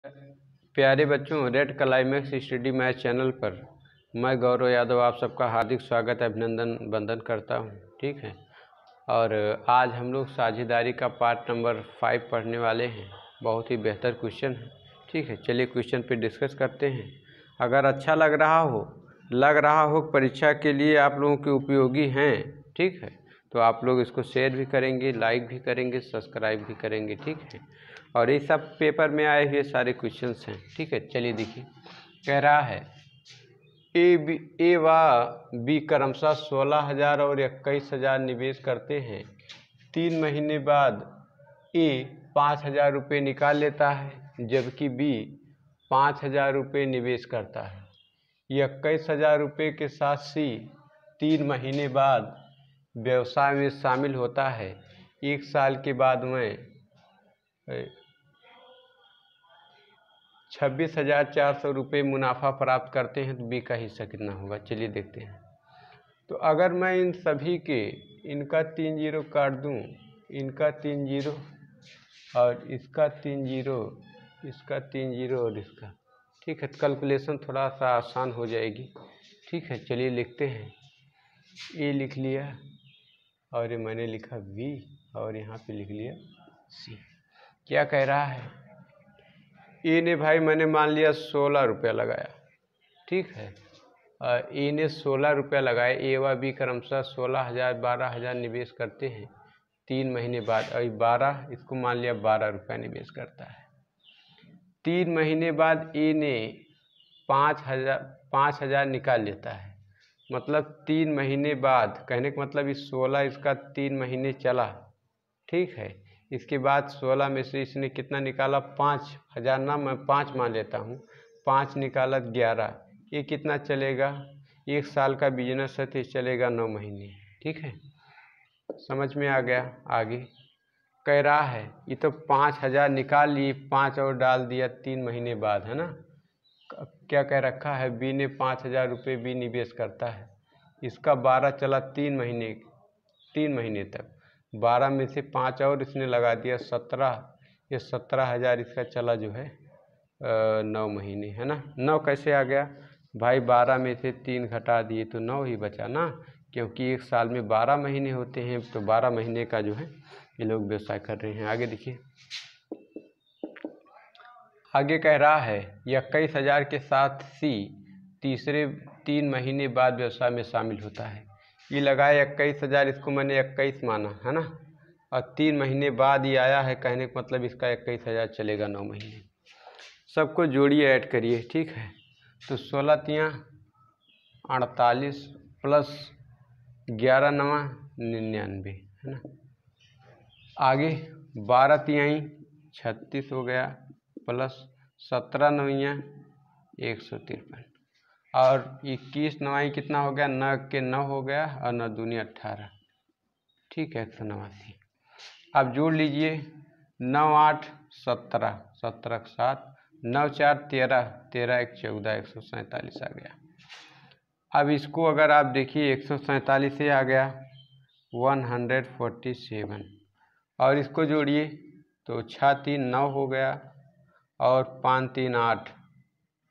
प्यारे बच्चों, red climax study math channel पर मैं गौरव यादव आप सबका हार्दिक स्वागत अभिनंदन वंदन करता हूं। ठीक है, और आज हम लोग साझेदारी का पार्ट नंबर 5 पढ़ने वाले हैं। बहुत ही बेहतर क्वेश्चन है। ठीक है, चलिए क्वेश्चन पे डिस्कस करते हैं। अगर अच्छा लग रहा हो परीक्षा के लिए आप लोगों के उपयोगी हैं, ठीक है, तो आप लोग इसको शेयर भी करेंगे, लाइक भी करेंगे, सब्सक्राइब भी करेंगे। ठीक है, और ये सब पेपर में आए हुए सारे क्वेश्चंस हैं। ठीक है, चलिए देखिए, कह रहा है ए व बी क्रमशः 16,000 और 21,000 निवेश करते हैं। 3 महीने बाद ए 5,000 रुपये निकाल लेता है, जबकि बी 5,000 रुपये निवेश करता है। 21,000 रुपये के साथ सी 3 महीने बाद व्यवसाय में शामिल होता है। 1 साल के बाद में 26,400 रुपये मुनाफा प्राप्त करते हैं, तो बी का हिस्सा कितना होगा। चलिए देखते हैं। तो अगर मैं इन सभी के इनका 3 जीरो काट दूं, इनका 3 जीरो और इसका 3 जीरो, इसका 3 जीरो और इसका, ठीक है, कैलकुलेशन थोड़ा सा आसान हो जाएगी। ठीक है, चलिए लिखते हैं। ए लिख लिया और ये मैंने लिखा बी और यहाँ पे लिख लिया सी। क्या कह रहा है? ए ने भाई मैंने मान लिया 16 रुपया लगाया। ठीक है, ए ने 16 रुपया लगाया। ए व बी क्रमशः 16,000 12,000 निवेश करते हैं 3 महीने बाद। और 12, इसको मान लिया 12 रुपया निवेश करता है। 3 महीने बाद ए ने 5,000 निकाल लेता है। मतलब 3 महीने बाद, कहने का मतलब इस 16 इसका 3 महीने चला। ठीक है, इसके बाद 16 में से इसने कितना निकाला? 5,000 ना, मैं 5 मान लेता हूँ। 5 निकाला 11, ये कितना चलेगा? 1 साल का बिजनेस है तो चलेगा 9 महीने। ठीक है, समझ में आ गया। आगे कह रहा है, ये तो 5,000 निकाल लिए, 5 और डाल दिया 3 महीने बाद, है ना। क्या कह रखा है? बी ने 5,000 रुपये बी निवेश करता है। इसका 12 चला 3 महीने तक। 12 में से 5 और इसने लगा दिया 17। ये 17,000 इसका चला जो है 9 महीने, है ना। 9 कैसे आ गया भाई? 12 में से 3 घटा दिए तो 9 ही बचा ना, क्योंकि 1 साल में 12 महीने होते हैं। तो 12 महीने का जो है ये लोग व्यवसाय कर रहे हैं। आगे देखिए, आगे कह रहा है 21,000 के साथ सी तीसरे 3 महीने बाद व्यवसाय में शामिल होता है। ये लगाया 21,000, इसको मैंने 21 माना, है ना, और 3 महीने बाद ये आया है। कहने का मतलब इसका 21,000 चलेगा 9 महीने। सबको जोड़िए, ऐड करिए। ठीक है, तो 16 तियाँ 48 प्लस 11 नवा 99, है ना। आगे 12 तिहाई 36 हो गया, प्लस 17 नवैया 153, और 21 नवाई कितना हो गया? 9 के 9 हो गया, और 9 दूनी 18। ठीक है, 189। अब जोड़ लीजिए, 9 8 17, 17 के साथ 9 4 13, 13 1 14, 147 आ गया। अब इसको अगर आप देखिए, 147 से आ गया 147, और इसको जोड़िए तो 6 3 9 हो गया, और 5 3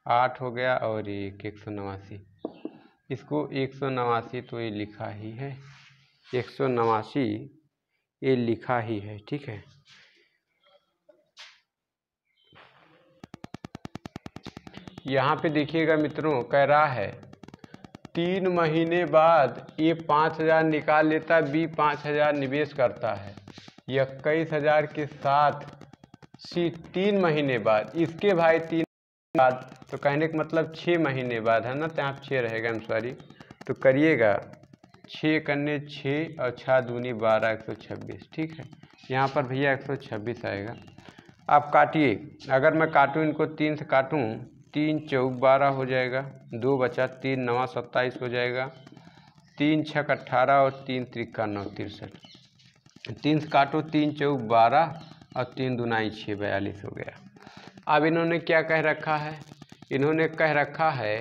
8 हो गया, और 1 189। इसको 189 तो ये लिखा ही है, 189 ये लिखा ही है। ठीक है, यहाँ पे देखिएगा मित्रों, कह रहा है 3 महीने बाद ये 5,000 निकाल लेता है, बी 5,000 निवेश करता है। 21,000 के साथ सी 3 महीने बाद, इसके भाई 3 बाद, तो कहने का मतलब 6 महीने बाद, है ना। तो यहाँ 6 रहेगा, I'm सॉरी। तो करिएगा 6 करने 6 और 6 दूनी 12, 126। ठीक है, यहाँ पर भैया 126 आएगा। आप काटिए, अगर मैं काटूँ इनको 3 से काटूँ, 3 चौक 12 हो जाएगा, 2 बचा, 3 9 27 हो जाएगा, 3 6 18 और 3 3 9 63। 3 से काटो, 3 चौक 12 और 3 दूनाई 6 42 हो गया। अब इन्होंने क्या कह रखा है? इन्होंने कह रखा है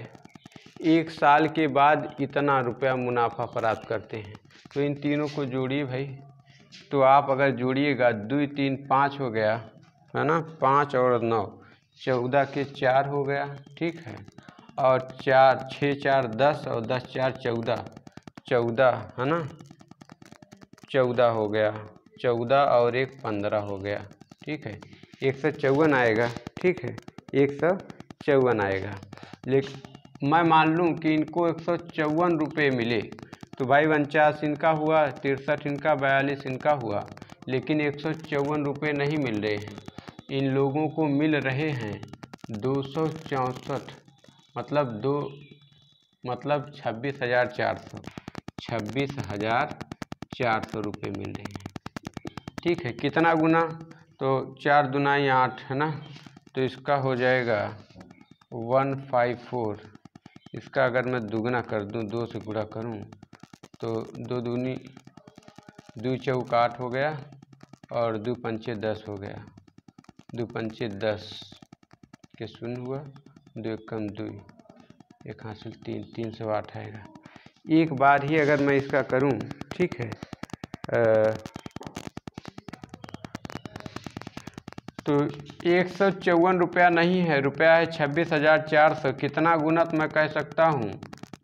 1 साल के बाद इतना रुपया मुनाफा प्राप्त करते हैं। तो इन तीनों को जोड़िए भाई। तो आप अगर जोड़िएगा 2 3 5 हो गया, है ना, 5 और 9, 14 के 4 हो गया, ठीक है। और 4 6 4 10 और 10 4 14, 14 है ना, 14 हो गया, 14 और 1 15 हो गया, ठीक है। 154 आएगा, ठीक है, 154 आएगा। लेकिन मैं मान लूँ कि इनको 154 रुपये मिले, तो भाई 49 इनका हुआ, 63 इनका, 42 इनका हुआ, लेकिन 154 रुपये नहीं मिल रहे हैं। इन लोगों को मिल रहे हैं 264, मतलब 26,400, 26,400 रुपये मिल रहे हैं, ठीक है। कितना गुना, तो 4 दूनाई 8 है ना, तो इसका हो जाएगा 154। इसका अगर मैं दुगना कर दूं, 2 से गुणा करूं, तो 2 दूनी 2 चौक 8 हो गया, और 2 पंचे 10 हो गया, 2 पंचे 10 के 0 हुआ, 2 एकम 2, 1 हासिल 3, 308 आएगा। एक बार ही अगर मैं इसका करूं, ठीक है, तो 154 रुपया नहीं है, रुपया है 26,400। कितना गुना, तो मैं कह सकता हूँ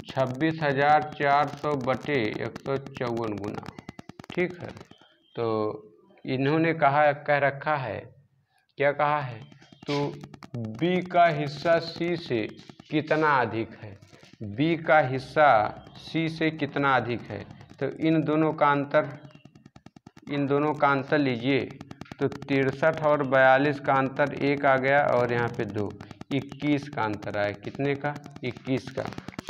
26,400 बटे 154 गुना, ठीक है। तो इन्होंने कह रखा है, क्या कहा है, तो बी का हिस्सा सी से कितना अधिक है, बी का हिस्सा सी से कितना अधिक है। तो इन दोनों का अंतर लीजिए, तो 63 और 42 का अंतर 1 आ गया, और यहाँ पे 2, 21 का अंतर आया। कितने का, 21 का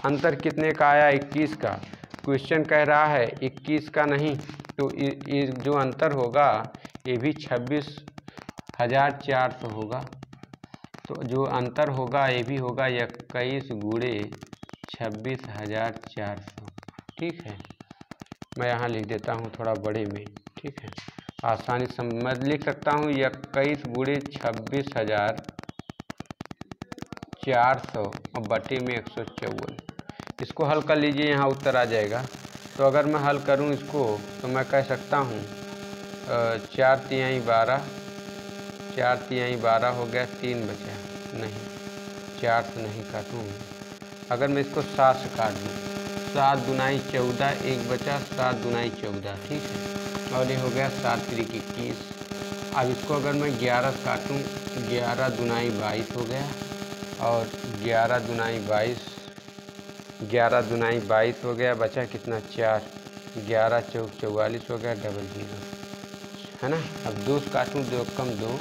अंतर। कितने का आया, 21 का। क्वेश्चन कह रहा है 21 का नहीं, तो ये जो अंतर होगा ये भी 26,400 होगा। तो जो अंतर होगा ये भी होगा 21 गुणे 26,400, ठीक है। मैं यहाँ लिख देता हूँ थोड़ा बड़े में, ठीक है, आसानी से मैं लिख सकता हूँ 21 गुणे 26,400 और बटे में 154। इसको हल कर लीजिए, यहाँ उत्तर आ जाएगा। तो अगर मैं हल करूँ इसको, तो मैं कह सकता हूँ 4 तिहाई 12, 4 तिहाई 12 हो गया, 3 बचा, नहीं 4 से नहीं काटूँ। अगर मैं इसको 7 से काट दूँ, 7 दूनाई 14, 1 बचा, 7 दूनाई 14, ठीक है। और ये हो गया 7 त्रिक 21। अब इसको अगर मैं 11 से काटूँ, 11 दूनाई 22 हो गया, और 11 दूनाई 22, 11 दूनाई 22 हो गया, बचा कितना, 4, 11 चौक 44 हो गया, डबल 0, है ना। अब 2 से काटूँ, 2 एकम 2,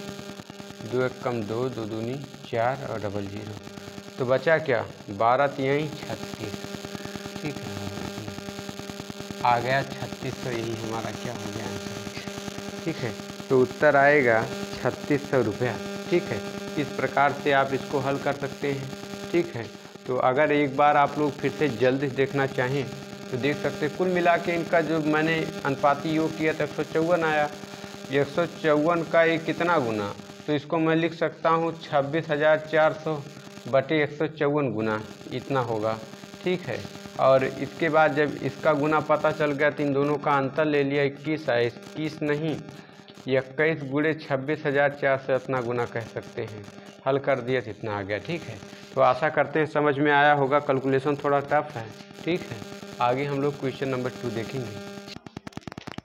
2 एकम 2, 2 दूनी 4 और डबल 0, तो बचा क्या, 12 तिहाई 36, ठीक है, आ गया 3600। यही हमारा क्या हो गया आंसर, ठीक है। तो उत्तर आएगा 3600 रुपया, ठीक है। इस प्रकार से आप इसको हल कर सकते हैं, ठीक है। तो अगर एक बार आप लोग फिर से जल्दी देखना चाहें तो देख सकते हैं। कुल मिला के इनका जो मैंने अनुपाती योग किया था 154 आया। 154 का ये कितना गुना, तो इसको मैं लिख सकता हूँ 26,400 बटे 154 गुना, इतना होगा, ठीक है। और इसके बाद जब इसका गुना पता चल गया तो इन दोनों का अंतर ले लिया, 21 आया, 21 नहीं 21 गुणे 26,400 इतना गुना कह सकते हैं। हल कर दिया तो इतना आ गया, ठीक है। तो आशा करते हैं समझ में आया होगा। कैलकुलेशन थोड़ा टफ है, ठीक है। आगे हम लोग क्वेश्चन नंबर 2 देखेंगे।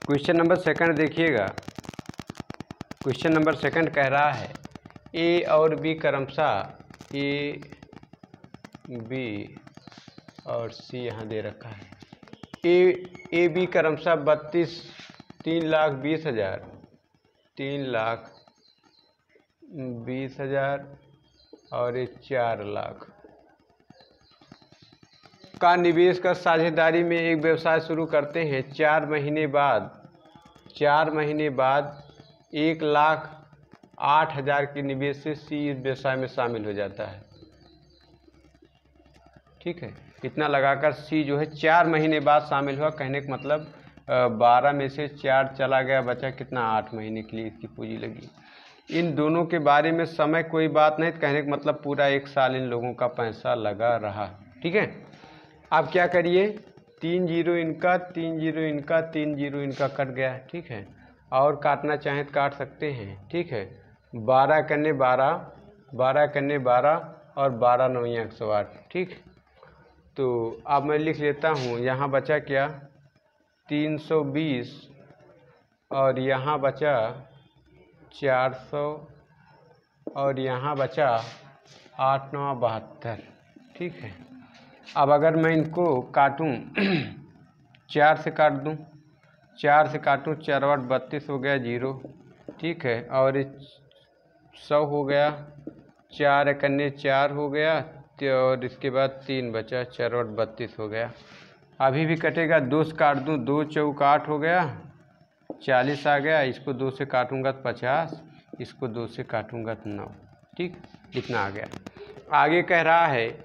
क्वेश्चन नंबर 2 देखिएगा। क्वेश्चन नंबर 2 कह रहा है ए और बी क्रमशः, ए बी और सी यहाँ दे रखा है। ए बी क्रमशः 3,20,000, 3,20,000 और ये 4 लाख का निवेश कर साझेदारी में एक व्यवसाय शुरू करते हैं। 4 महीने बाद 1,08,000 के निवेश से सी इस व्यवसाय में शामिल हो जाता है, ठीक है। इतना लगाकर सी जो है 4 महीने बाद शामिल हुआ। कहने का मतलब 12 में से 4 चला गया, बचा कितना, 8 महीने के लिए इसकी पूंजी लगी। इन दोनों के बारे में समय कोई बात नहीं, कहने का मतलब पूरा 1 साल इन लोगों का पैसा लगा रहा, ठीक है। अब क्या करिए, 3 जीरो इनका, 3 जीरो इनका, 3 जीरो इनका कट गया, ठीक है। और काटना चाहें तो काट सकते हैं, ठीक है। 12 करने 12 12 कन्ने 12 और 12 9 108। ठीक, तो अब मैं लिख लेता हूँ। यहाँ बचा क्या 320 और यहाँ बचा 400 और यहाँ बचा 8 9 72। ठीक है, अब अगर मैं इनको काटूँ 4 से काट दूँ, 4 से काटूँ 4 8 32 हो गया 0। ठीक है, और 100 हो गया, 4 एकन्ने 4 हो गया और इसके बाद 3 बचा, 4 8 32 हो गया। अभी भी कटेगा, 2 से काट दूँ, 2 चौक 8 हो गया, 40 आ गया। इसको 2 से काटूँगा तो 50, इसको 2 से काटूँगा तो 9। ठीक, इतना आ गया। आगे कह रहा है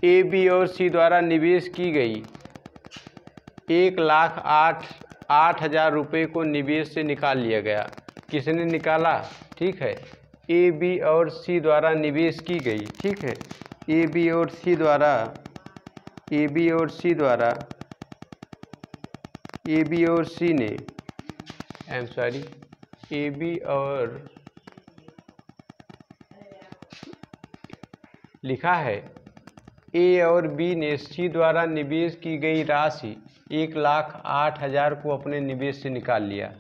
ए बी और सी द्वारा निवेश की गई 1,08,000 रुपये को निवेश से निकाल लिया गया। किसने निकाला? ठीक है, ए बी और सी द्वारा निवेश की गई। ठीक है, ए बी और सी द्वारा ए बी और सी ने ए बी और लिखा है ए और बी ने सी द्वारा निवेश की गई राशि 1,08,000 को अपने निवेश से निकाल लिया।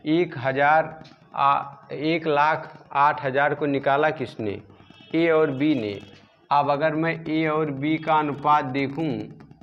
1,08,000 को निकाला किसने? ए और बी ने। अब अगर मैं ए और बी का अनुपात देखूं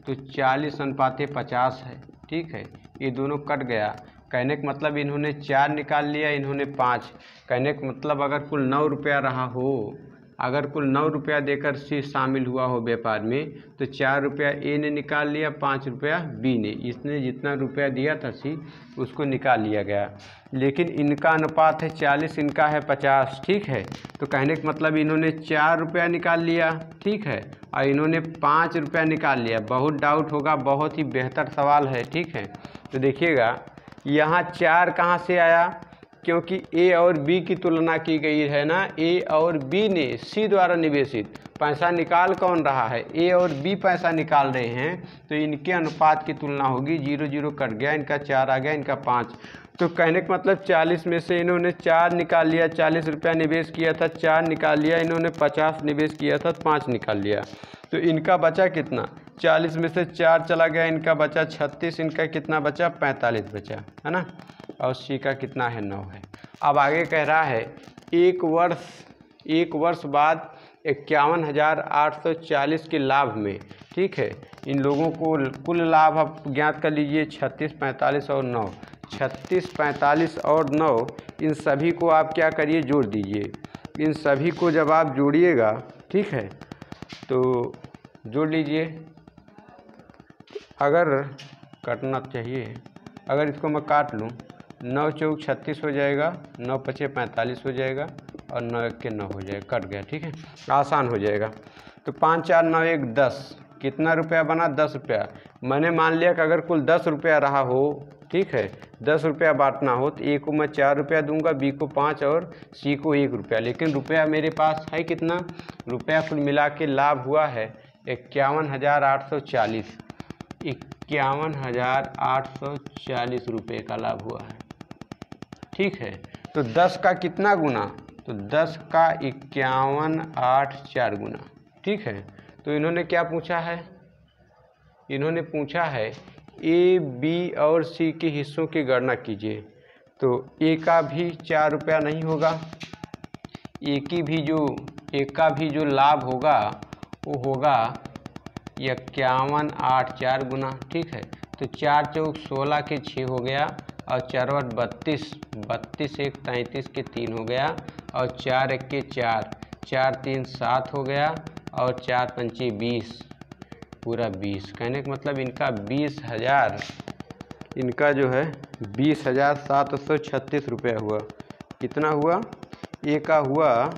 तो 40:50 है। ठीक है, ये दोनों कट गया। कहने का मतलब इन्होंने 4 निकाल लिया, इन्होंने 5। कहने का मतलब अगर कुल 9 रुपया रहा हो, अगर कुल 9 रुपया देकर सी शामिल हुआ हो व्यापार में, तो 4 रुपया ए ने निकाल लिया, 5 रुपया बी ने। इसने जितना रुपया दिया था सी उसको निकाल लिया गया। लेकिन इनका अनुपात है 40, इनका है 50। ठीक है, तो कहने का मतलब इन्होंने 4 रुपया निकाल लिया। ठीक है, और इन्होंने 5 रुपया निकाल लिया। बहुत डाउट होगा, बहुत ही बेहतर सवाल है। ठीक है, तो देखिएगा यहाँ 4 कहाँ से आया? क्योंकि ए और बी की तुलना की गई है ना। ए और बी ने सी द्वारा निवेशित पैसा निकाल कौन रहा है? ए और बी पैसा निकाल रहे हैं, तो इनके अनुपात की तुलना होगी। 0 0 कट गया, इनका 4 आ गया, इनका 5। तो कहने का मतलब 40 में से इन्होंने 4 निकाल लिया। 40 रुपया निवेश किया था, 4 निकाल लिया। इन्होंने 50 निवेश किया था, 5 निकाल लिया। तो इनका बचा कितना? 40 में से 4 चला गया, इनका बचा 36। इनका कितना बचा? 45 बचा, है ना। और सी का कितना है? 9 है। अब आगे कह रहा है एक वर्ष बाद 51,840 के लाभ में। ठीक है, इन लोगों को कुल लाभ आप ज्ञात कर लीजिए। 36, 45 और 9। 36, 45 और 9, इन सभी को आप क्या करिए? जोड़ दीजिए। इन सभी को जब आप जोड़िएगा, ठीक है, तो जोड़ लीजिए। अगर कटना चाहिए, अगर इसको मैं काट लूँ, 9 चौक 36 हो जाएगा, 9 पचे 45 हो जाएगा और 9 एक के 9 हो जाएगा। कट गया। ठीक है, आसान हो जाएगा। तो 5 4 9 1 10, कितना रुपया बना? 10 रुपया। मैंने मान लिया कि अगर कुल 10 रुपया रहा हो, ठीक है, 10 रुपया बांटना हो, तो ए को मैं 4 रुपया दूंगा, बी को 5 और सी को 1 रुपया। लेकिन रुपया मेरे पास है कितना? रुपया कुल मिला के लाभ हुआ है 51,840। 51,840 रुपये का लाभ हुआ है। ठीक है, तो 10 का कितना गुना? तो 10 का 51 8 4 गुना। ठीक है, तो इन्होंने क्या पूछा है? इन्होंने पूछा है ए बी और सी के हिस्सों की गणना कीजिए। तो ए का भी 4 रुपया नहीं होगा। ए का भी जो लाभ होगा वो होगा 51 8 4 गुना। ठीक है, तो 4 चौक 16 के 6 हो गया और 4 8 32, 32 1 33 के 3 हो गया और 4 1 के 4, 4 3 7 हो गया और 4 पंचे 20, पूरा 20। कहने का मतलब इनका 20,000, इनका जो है 20,736 रुपया हुआ। कितना हुआ? ए का हुआ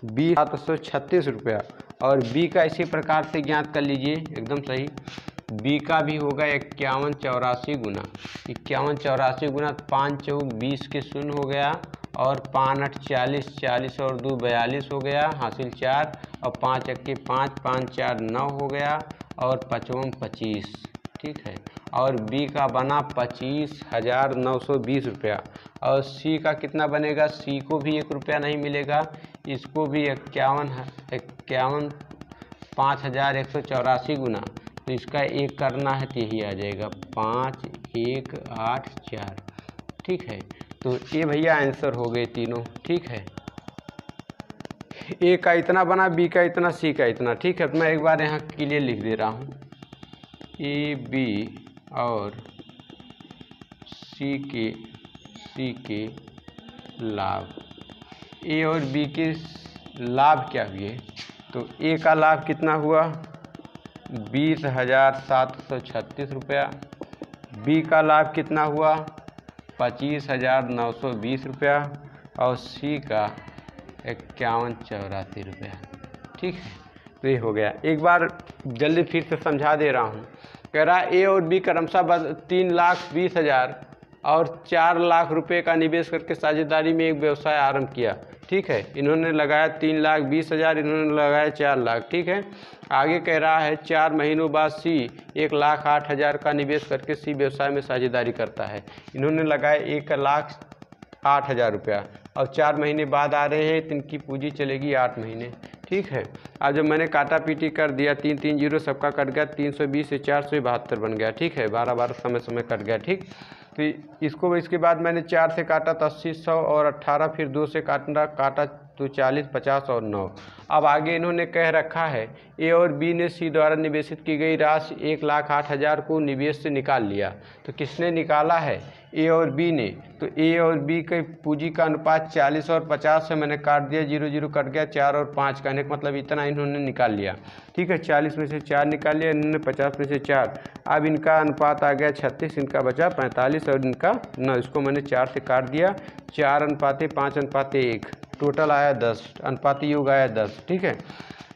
20,736 रुपया और बी का इसी प्रकार से ज्ञात कर लीजिए। एकदम सही। बी का भी होगा 5184 गुना। 5184 गुना 5 चौक 20 के 0 हो गया और 5 8 40, 40 और 2 42 हो गया, हासिल 4 और 5 1 के 5, 5 4 9 हो गया और 55 25। ठीक है, और बी का बना 25,920 रुपया। और सी का कितना बनेगा, सी को भी 1 रुपया नहीं मिलेगा, इसको भी 51 5184 गुना, तो इसका 1 करना है तो यही आ जाएगा 5184। ठीक है, तो ये भैया आंसर हो गए तीनों। ठीक है, ए का इतना बना, बी का इतना, सी का इतना। ठीक है, तो मैं एक बार यहाँ क्लियर लिख दे रहा हूँ, ए बी और सी के लाभ, ए और बी के लाभ क्या हुए, तो ए का लाभ कितना हुआ 20,736 रुपया, बी का लाभ कितना हुआ 25,920 रुपया और सी का 5184 रुपया। ठीक है, तो ये हो गया। एक बार जल्दी फिर से समझा दे रहा हूँ। कह रहा ए और बी क्रमशः 3,20,000 और 4 लाख रुपए का निवेश करके साझेदारी में एक व्यवसाय आरंभ किया। ठीक है, इन्होंने लगाया 3,20,000, इन्होंने लगाया 4 लाख। ठीक है, आगे कह रहा है 4 महीनों बाद सी 1,08,000 का निवेश करके सी व्यवसाय में साझेदारी करता है। इन्होंने लगाया 1,08,000 रुपया और 4 महीने बाद आ रहे हैं, तो इनकी पूंजी चलेगी 8 महीने। ठीक है, अब जब मैंने काटा पीटी कर दिया, 3 3 0 सबका कट गया, 320 से 472 बन गया। ठीक है, 12 समय कट गया। ठीक, तो इसको इसके बाद मैंने 4 से काटा तो 80, 100 और 18, फिर 2 से काटा तो 40, 50 और 9। अब आगे इन्होंने कह रखा है ए और बी ने सी द्वारा निवेशित की गई राशि 1,08,000 को निवेश से निकाल लिया। तो किसने निकाला है, ए और बी ने। तो ए और बी के पूंजी का अनुपात 40 और 50 से मैंने काट दिया, 0 0 कट गया, 4 और 5 कहने का मतलब इतना इन्होंने निकाल लिया। ठीक है, 40 में से 4 निकाल लिया इन्होंने, 50 में से 4। अब इनका अनुपात आ गया 36, इनका बचा 45 और इनका 9। इसको मैंने 4 से काट दिया, 4:5:1, टोटल आया 10, अनुपाती योग आया 10। ठीक है,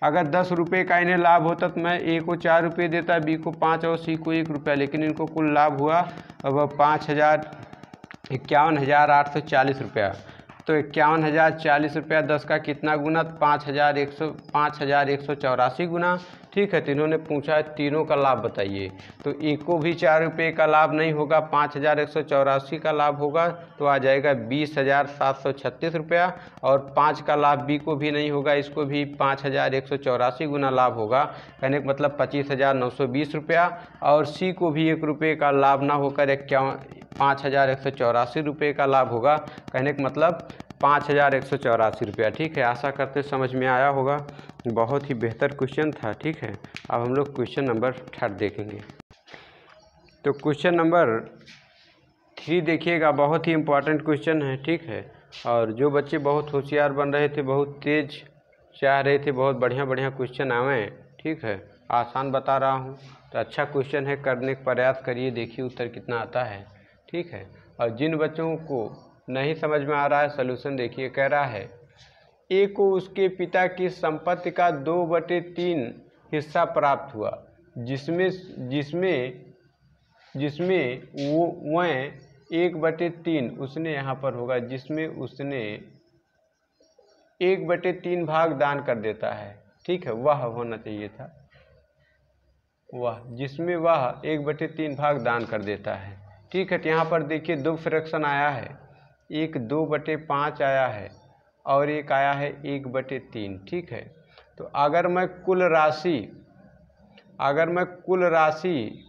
अगर 10 रुपये का इन्हें लाभ होता तो मैं ए को 4 रुपये देता, बी को 5 और सी को 1 रुपया, लेकिन इनको कुल लाभ हुआ अब 51,840 रुपया। तो 51,040 रुपया 10 का कितना गुना, 5,184 गुना। ठीक है, तो इन्होंने पूछा तीनों का लाभ बताइए। तो ए को भी 4 रुपये का लाभ नहीं होगा, 5,184 का लाभ होगा, तो आ जाएगा 20,736 रुपया। और 5 का लाभ बी को भी नहीं होगा, इसको भी 5,184 गुना लाभ होगा, कहने का मतलब 25,920 रुपया। और सी को भी 1 रुपये का लाभ ना होकर 5,184 रुपये का लाभ होगा, कहने का मतलब 5,184 रुपया। ठीक है, आशा करते समझ में आया होगा, बहुत ही बेहतर क्वेश्चन था। ठीक है, अब हम लोग क्वेश्चन नंबर 3 देखेंगे। तो क्वेश्चन नंबर 3 देखिएगा, बहुत ही इम्पोर्टेंट क्वेश्चन है। ठीक है, और जो बच्चे बहुत होशियार बन रहे थे, बहुत तेज चाह रहे थे बहुत बढ़िया बढ़िया क्वेश्चन आवें, ठीक है, आसान बता रहा हूँ, तो अच्छा क्वेश्चन है, करने का प्रयास करिए, देखिए उत्तर कितना आता है। ठीक है, और जिन बच्चों को नहीं समझ में आ रहा है सलूशन देखिए। कह रहा है ए को उसके पिता की संपत्ति का 2/3 हिस्सा प्राप्त हुआ, जिसमें वह 1/3 उसने यहाँ पर होगा, जिसमें उसने 1/3 भाग दान कर देता है। ठीक है, वह होना चाहिए था, वह, जिसमें वह 1/3 भाग दान कर देता है। ठीक है, तो यहाँ पर देखिए 2 फ्रैक्शन आया है, एक 2/5 आया है और एक आया है 1/3। ठीक है, तो अगर मैं कुल राशि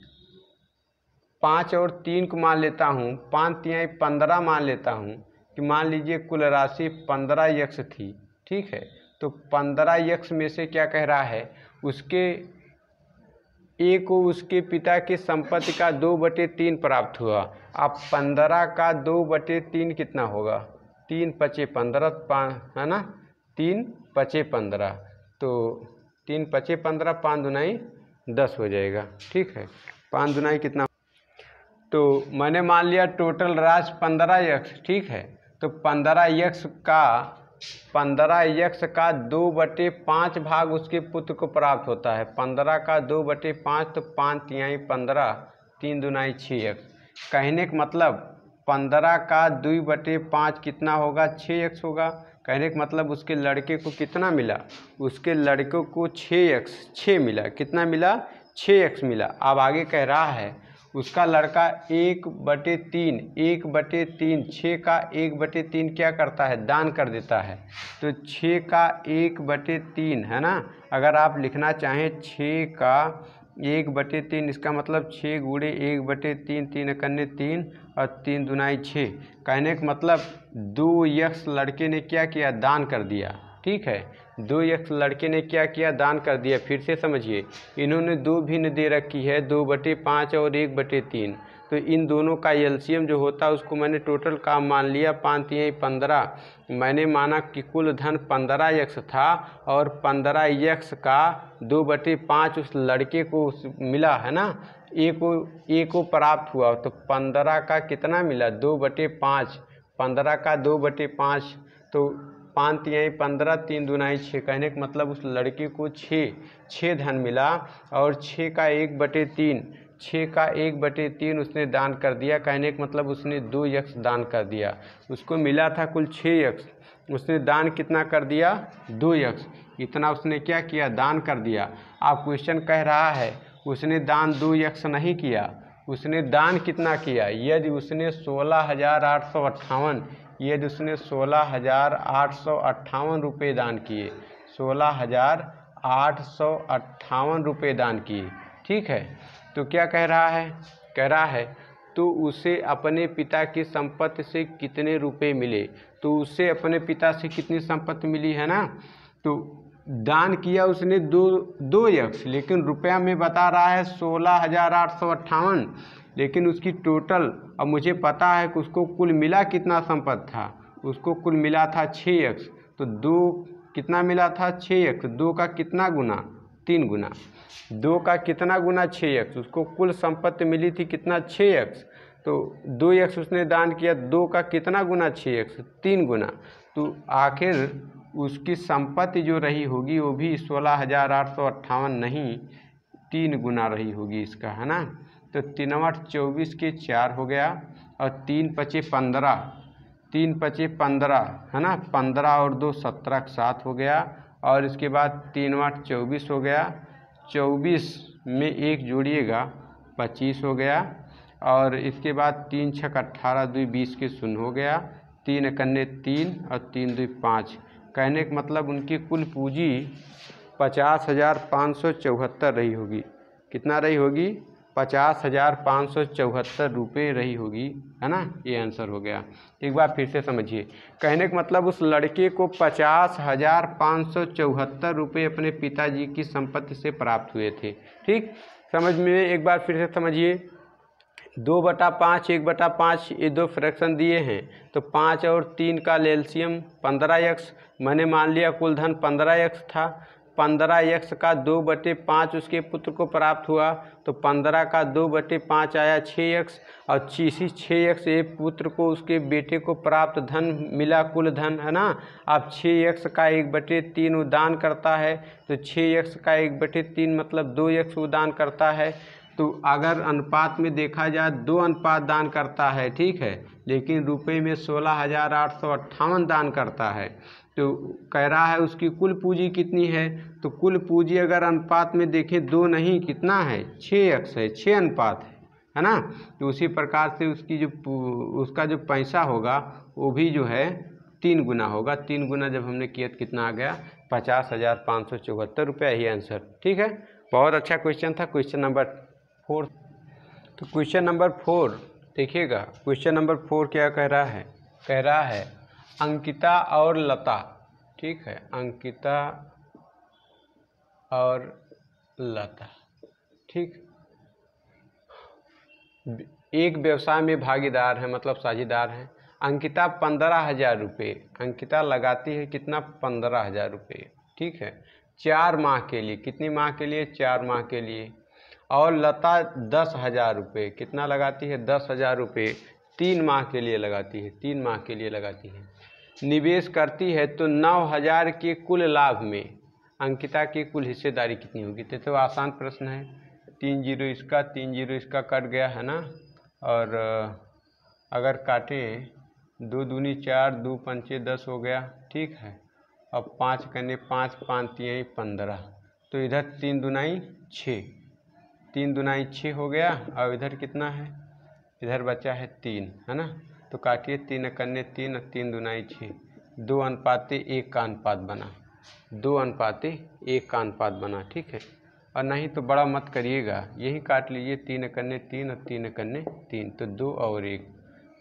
5 और 3 को मान लेता हूँ, 5 तिहाई 15 मान लेता हूँ, कि मान लीजिए कुल राशि 15x थी। ठीक है, तो 15x में से क्या कह रहा है, उसके ए को उसके पिता की संपत्ति का 2/3 प्राप्त हुआ। अब 15 का 2/3 कितना होगा, 3 5 15 है ना, 3 5 15, तो 3 5 15, 5 दूनाई 10 हो जाएगा। ठीक है, 5 दूनाई कितना, तो मैंने मान लिया टोटल राशि 15x। ठीक है, तो 15x का 2/5 भाग उसके पुत्र को प्राप्त होता है। 15 का 2/5, तो 5 तिहाई 15, 3 दूनाई 6x, कहने का मतलब 15 का 2/5 कितना होगा, 6x होगा। कहने का मतलब उसके लड़के को कितना मिला, उसके लड़के को 6x, 6 मिला, कितना मिला, 6x मिला। अब आगे कह रहा है उसका लड़का 1/3, 1/3, 6 का 1/3 क्या करता है, दान कर देता है। तो 6 का 1/3 है ना, अगर आप लिखना चाहें 6 का 1/3, इसका मतलब 6 गुणे 1/3, 3 एकन्ने 3 और 3 दुनाई 6। कहने का मतलब 2x लड़के ने क्या किया, दान कर दिया। ठीक है, 2x लड़के ने क्या किया, दान कर दिया। फिर से समझिए, इन्होंने दो भिन्न दे रखी है, 2/5 और 1/3। तो इन दोनों का एलसीएम जो होता है उसको मैंने टोटल का मान लिया, 5 तिहाई 15। मैंने माना कि कुल धन 15x था और 15x का 2/5 उस लड़के को मिला है ना, ए को प्राप्त हुआ। तो 15 का कितना मिला, 2/5, 15 का 2/5, तो 5 तिहाई 15, 3 दुनाई 6। कहने का मतलब उस लड़के को 6 धन मिला और 6 का 1/3, 6 का 1/3 उसने दान कर दिया। कहने का मतलब उसने 2x दान कर दिया। उसको मिला था कुल 6x, उसने दान कितना कर दिया, 2x। इतना उसने क्या किया, दान कर दिया। आप क्वेश्चन कह रहा है उसने दान 2x नहीं किया, उसने दान कितना किया। यदि उसने 16,858, यदि उसने 16,858 रुपये दान किए, 16,858 रुपये दान किए। ठीक है, तो क्या कह रहा है, कह रहा है तो उसे अपने पिता की संपत्ति से कितने रुपए मिले। तो उसे अपने पिता से कितनी संपत्ति मिली है ना, तो दान किया उसने 2x, लेकिन रुपया में बता रहा है 16,858, लेकिन उसकी टोटल, अब मुझे पता है कि उसको कुल मिला कितना संपत्ति था, उसको कुल मिला था 6x। तो 2 कितना मिला था, 6x। 2 का कितना गुना, 3 गुना। 2 का कितना गुना, 6x। उसको कुल संपत्ति मिली थी कितना, 6x। तो 2x उसने दान किया, 2 का कितना गुना, 6x, 3 गुना। तो आखिर उसकी संपत्ति जो रही होगी वो भी 16,858 नहीं, 3 गुना रही होगी इसका, है ना। तो 3 8 24 के 4 हो गया और 3 पचे 15, 3 पचे 15 है ना, 15 और 2 17 का 7 हो गया। और इसके बाद 3 8 24 हो गया, 24 में 1 जोड़िएगा 25 हो गया। और इसके बाद 3 छक 18, 2 20 के 0 हो गया, 3 एकन्ने 3 और 3 2 5। कहने का मतलब उनकी कुल पूंजी 50,574 रही होगी। कितना रही होगी, 50,574 रुपये रही होगी, है ना। ये आंसर हो गया। एक बार फिर से समझिए, कहने का मतलब उस लड़के को 50,574 रुपये अपने पिताजी की संपत्ति से प्राप्त हुए थे। ठीक, समझ में, एक बार फिर से समझिए। 2/5, 1/5 ये दो फ्रैक्शन दिए हैं, तो 5 और 3 का एलसीएम 15x। मैंने मान लिया कुल धन 15x था, 15x का 2/5 उसके पुत्र को प्राप्त हुआ, तो 15 का 2/5 आया 6x, और इसी 6x ये पुत्र को उसके बेटे को प्राप्त धन मिला, कुल धन, है ना। अब 6x का 1/3 वो दान करता है, तो 6x का 1/3 मतलब 2x वो दान करता है। तो अगर अनुपात में देखा जाए 2 अनुपात दान करता है, ठीक है, लेकिन रुपए में 16,858 दान करता है। तो कह रहा है उसकी कुल पूंजी कितनी है, तो कुल पूंजी अगर अनुपात में देखें 2 नहीं, कितना है, 6x है, 6 अनुपात है ना। तो उसी प्रकार से उसकी जो उसका जो पैसा होगा वो भी जो है 3 गुना होगा। 3 गुना जब हमने किया तो कितना आ गया, 50,574 रुपये ही आंसर। ठीक है, बहुत अच्छा क्वेश्चन था। क्वेश्चन नंबर 4, तो क्वेश्चन नंबर 4 देखिएगा। क्वेश्चन नंबर 4 क्या कह रहा है, कह रहा है अंकिता और लता, ठीक है, अंकिता और लता, ठीक, एक व्यवसाय में भागीदार है, मतलब साझेदार हैं। अंकिता 15,000 रुपये, अंकिता लगाती है कितना, 15,000 रुपये, ठीक है, 4 माह के लिए। कितनी माह के लिए, 4 माह के लिए। और लता 10,000 रुपये, कितना लगाती है, 10,000 रुपये 3 माह के लिए लगाती है, 3 माह के लिए लगाती है। निवेश करती है तो 9,000 के कुल लाभ में अंकिता की कुल हिस्सेदारी कितनी होगी। तो आसान प्रश्न है, 3 0 इसका, 3 0 इसका कट गया, है ना। और अगर काटें 2 दूनी 4, 2 पंचे 10 हो गया, ठीक है। अब 5 करने 5, 5 तिहाई 15, तो इधर 3 दुनाई 6, 3 दूनाई 6 हो गया, और इधर कितना है, इधर बचा है 3, है ना। तो काटिए, 3 एकन्ने 3 और 3 दूनाई 6, 2:1 का अनुपात बना, 2:1 का अनुपात बना, ठीक है। और नहीं तो बड़ा मत करिएगा, यही काट लीजिए, 3 एकन्ने 3 और 3 एकन्ने 3, तो 2 और 1,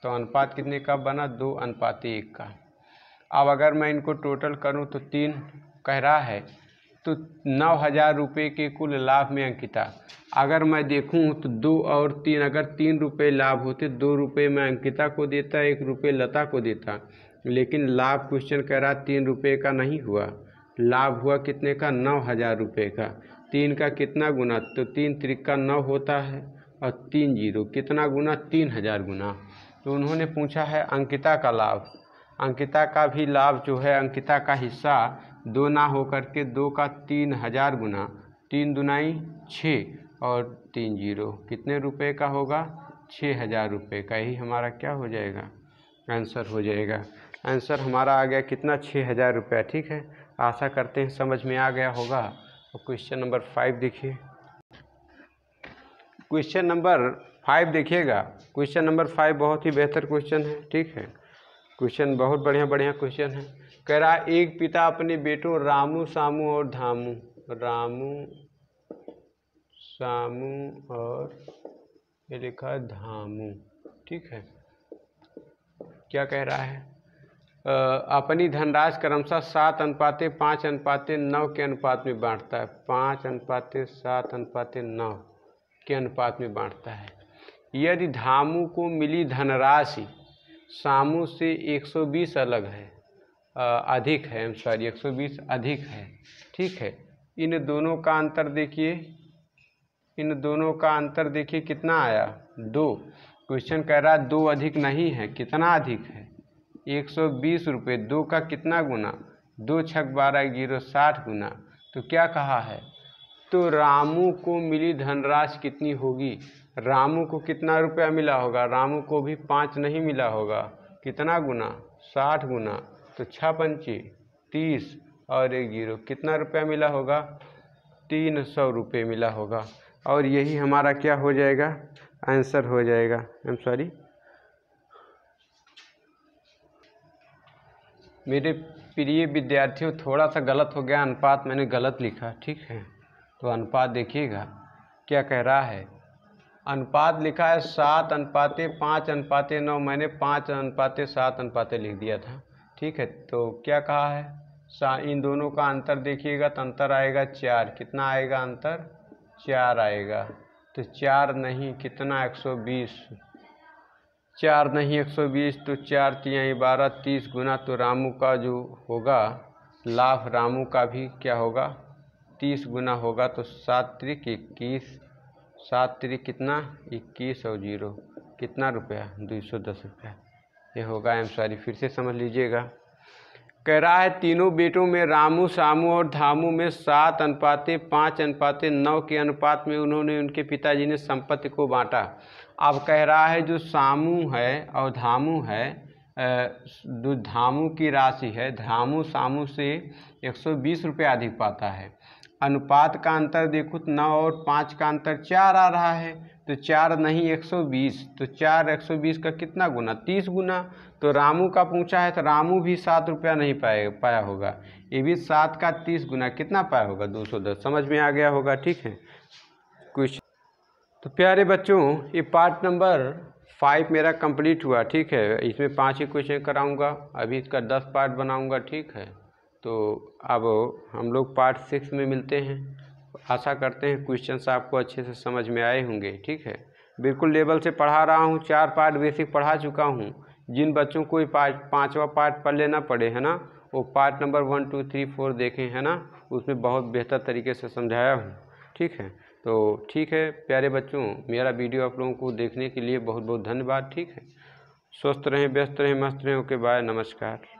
तो अनुपात कितने का बना, 2:1 का। अब अगर मैं इनको टोटल करूं तो 3 कह रहा है, तो 9,000 रुपये के कुल लाभ में अंकिता, अगर मैं देखूं तो 2 और 3, अगर 3 रुपये लाभ होते, 2 रुपये मैं अंकिता को देता, 1 रुपये लता को देता, लेकिन लाभ क्वेश्चन कह रहा 3 रुपये का नहीं हुआ, लाभ हुआ कितने का, 9,000 रुपये का। 3 का कितना गुना, तो 3 त्रिका 9 होता है, और 3 जीरो कितना गुना, 3,000 गुना। तो उन्होंने पूछा है अंकिता का लाभ, अंकिता का भी लाभ जो है, अंकिता का हिस्सा 2 ना हो करके 2 का 3,000 गुना, 3 दूनाई 6 और 3 जीरो कितने रुपए का होगा, 6,000 रुपये का। यही हमारा क्या हो जाएगा, आंसर हो जाएगा। आंसर हमारा आ गया कितना, 6,000 रुपया, ठीक है। आशा करते हैं समझ में आ गया होगा। और क्वेश्चन नंबर 5 देखिए, क्वेश्चन नंबर 5 देखिएगा। क्वेश्चन नंबर 5 बहुत ही बेहतर क्वेश्चन है, ठीक है। क्वेश्चन बहुत बढ़िया क्वेश्चन है। कह रहा है, एक पिता अपने बेटों रामू, सामू और धामू, रामू, सामू और ये लिखा है धामू, ठीक है। क्या कह रहा है, अपनी धनराशि क्रमशः 7:5:9 के अनुपात में बांटता है, 5:7:9 के अनुपात में बांटता है। यदि धामू को मिली धनराशि सामू से 120 अलग है, अधिक है, 120 अधिक है, ठीक है। इन दोनों का अंतर देखिए, इन दोनों का अंतर देखिए कितना आया, 2। क्वेश्चन कह रहा है 2 अधिक नहीं है, कितना अधिक है, 120 रुपये। 2 का कितना गुना, 2 छक 12 जीरो 60 गुना। तो क्या कहा है, तो रामू को मिली धनराशि कितनी होगी, रामू को कितना रुपया मिला होगा, रामू को भी 5 नहीं मिला होगा, कितना गुना, 60 गुना। तो 6 पंचे 30 और 1 जीरो कितना रुपया मिला होगा, 300 रुपये मिला होगा। और यही हमारा क्या हो जाएगा, आंसर हो जाएगा। आई एम सॉरी, मेरे प्रिय विद्यार्थियों, थोड़ा सा गलत हो गया, अनुपात मैंने गलत लिखा, ठीक है। तो अनुपात देखिएगा क्या कह रहा है, अनुपात लिखा है 7:5:9, मैंने 5:7 लिख दिया था, ठीक है। तो क्या कहा है, इन दोनों का अंतर देखिएगा तो अंतर आएगा 4, कितना आएगा अंतर, 4 आएगा। तो 4 नहीं कितना, 120, 4 नहीं 120, तो 4 तिहाई 12, 30 गुना। तो रामू का जो होगा लाभ, रामू का भी क्या होगा, 30 गुना होगा। तो 7 त्रिक 21, 7 त्रिक कितना 21 और जीरो कितना रुपया, 210 रुपया, ये होगा। आई एम सॉरी, फिर से समझ लीजिएगा। कह रहा है तीनों बेटों में रामू, सामू और धामू में 7:5:9 के अनुपात में उन्होंने, उनके पिताजी ने संपत्ति को बांटा। अब कह रहा है जो सामू है और धामू है, जो धामू की राशि है, धामू सामू से 120 रुपये अधिक पाता है। अनुपात का अंतर देखो तो 9 और 5 का अंतर 4 आ रहा है, तो 4 नहीं 120, तो 4 120 का कितना गुना, 30 गुना। तो रामू का पूछा है तो रामू भी 7 रुपया नहीं पाया होगा, ये भी 7 का 30 गुना कितना पाया होगा, 210। समझ में आ गया होगा, ठीक है। कुछ तो प्यारे बच्चों, ये पार्ट नंबर 5 मेरा कंप्लीट हुआ, ठीक है। इसमें 5 ही क्वेश्चन कराऊंगा, अभी इसका 10 पार्ट बनाऊंगा, ठीक है। तो अब हम लोग पार्ट 6 में मिलते हैं। आशा करते हैं क्वेश्चंस आपको अच्छे से समझ में आए होंगे, ठीक है। बिल्कुल लेवल से पढ़ा रहा हूँ, 4 पार्ट बेसिक पढ़ा चुका हूँ। जिन बच्चों को 5वां पार्ट पढ़ लेना पड़े, है ना, वो पार्ट नंबर 1 2 3 4 देखें, है ना, उसमें बहुत बेहतर तरीके से समझाया हूँ, ठीक है। तो ठीक है प्यारे बच्चों, मेरा वीडियो आप लोगों को देखने के लिए बहुत बहुत धन्यवाद, ठीक है। स्वस्थ रहें, व्यस्त रहें, मस्त रहें। ओके बाय, नमस्कार।